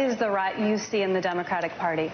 is the rot you see in the Democratic Party?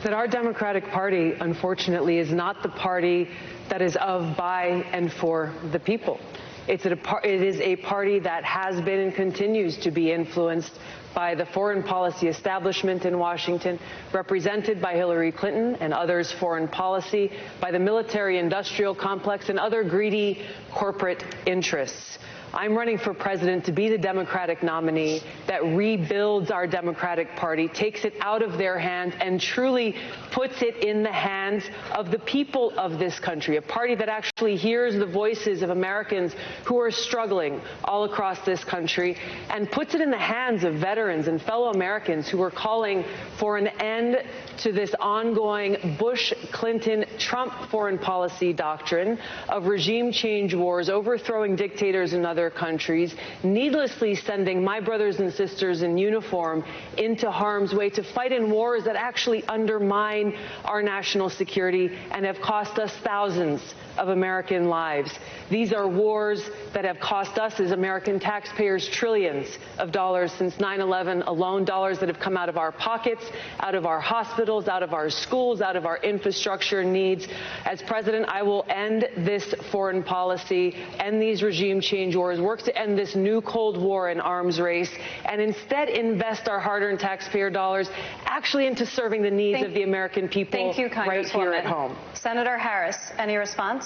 That our Democratic Party, unfortunately, is not the party that is of, by, and for the people. It is a party that has been and continues to be influenced by the foreign policy establishment in Washington, represented by Hillary Clinton and others' foreign policy, by the military-industrial complex and other greedy corporate interests. I'm running for president to be the Democratic nominee that rebuilds our Democratic Party, takes it out of their hands, and truly puts it in the hands of the people of this country, a party that actually hears the voices of Americans who are struggling all across this country, and puts it in the hands of veterans and fellow Americans who are calling for an end to this ongoing Bush, Clinton, Trump foreign policy doctrine of regime change wars, overthrowing dictators in other countries, needlessly sending my brothers and sisters in uniform into harm's way to fight in wars that actually undermine our national security and have cost us thousands of American lives. These are wars that have cost us as American taxpayers trillions of dollars since 9/11 alone, dollars that have come out of our pockets, out of our hospitals, out of our schools, out of our infrastructure needs. As president, I will end this foreign policy, end these regime change wars, work to end this new Cold War and arms race, and instead invest our hard-earned taxpayer dollars actually into serving the needs of the American people right here at home. Senator Harris, any response?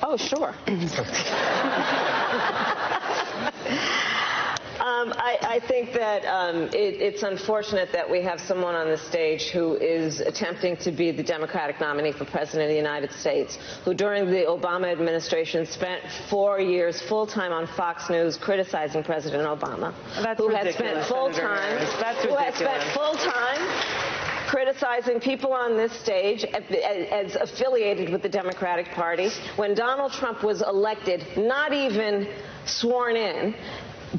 Oh, sure. I think that it's unfortunate that we have someone on the stage who is attempting to be the Democratic nominee for President of the United States, who during the Obama administration spent 4 years full-time on Fox News criticizing President Obama, who has spent full-time criticizing people on this stage as affiliated with the Democratic Party. When Donald Trump was elected, not even sworn in,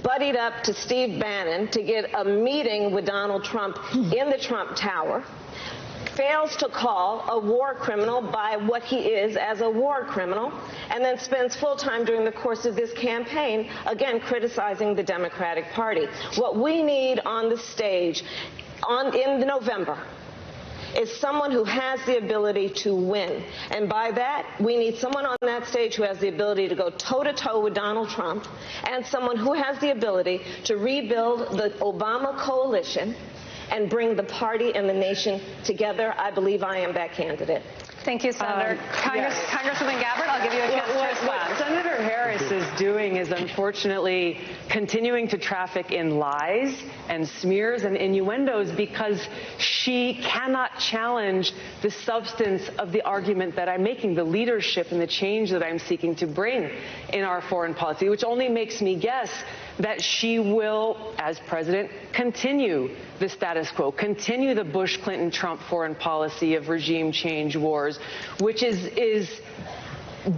buddied up to Steve Bannon to get a meeting with Donald Trump in the Trump Tower, fails to call a war criminal by what he is as a war criminal, and then spends full time during the course of this campaign, again, criticizing the Democratic Party. What we need on the stage in November is someone who has the ability to win. And by that, we need someone on that stage who has the ability to go toe-to-toe with Donald Trump, and someone who has the ability to rebuild the Obama coalition and bring the party and the nation together. I believe I am that candidate. Thank you, Senator. Congresswoman Gabbard, I'll give you a chance to respond. What Senator Harris is doing is unfortunately continuing to traffic in lies and smears and innuendos because she cannot challenge the substance of the argument that I'm making, the leadership and the change that I'm seeking to bring in our foreign policy, which only makes me guess that she will, as president, continue the status quo, continue the Bush, Clinton, Trump foreign policy of regime change wars, which is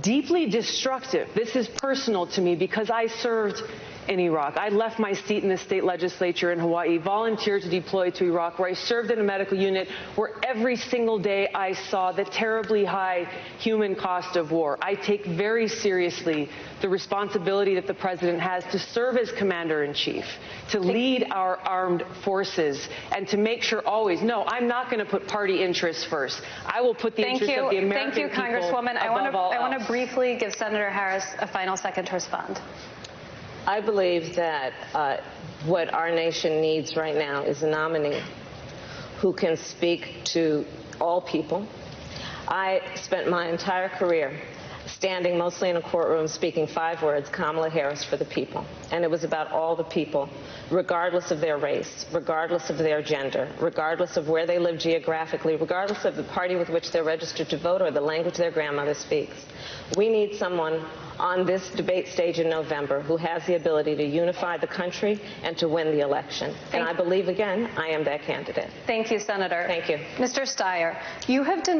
deeply destructive. This is personal to me because I served in Iraq. I left my seat in the state legislature in Hawaii, volunteered to deploy to Iraq, where I served in a medical unit where every single day I saw the terribly high human cost of war. I take very seriously the responsibility that the president has to serve as commander-in-chief, to lead our armed forces, and to make sure always, no, I'm not going to put party interests first. I will put the interests of the American people Congresswoman. I want to else. briefly give Senator Harris a final second to respond. I believe that what our nation needs right now is a nominee who can speak to all people. I spent my entire career standing mostly in a courtroom speaking 5 words, Kamala Harris for the people. And it was about all the people, regardless of their race, regardless of their gender, regardless of where they live geographically, regardless of the party with which they're registered to vote or the language their grandmother speaks. We need someone on this debate stage in November who has the ability to unify the country and to win the election. And I believe, again, I am that candidate. Thank you, Senator. Thank you. Mr. Steyer, you have denied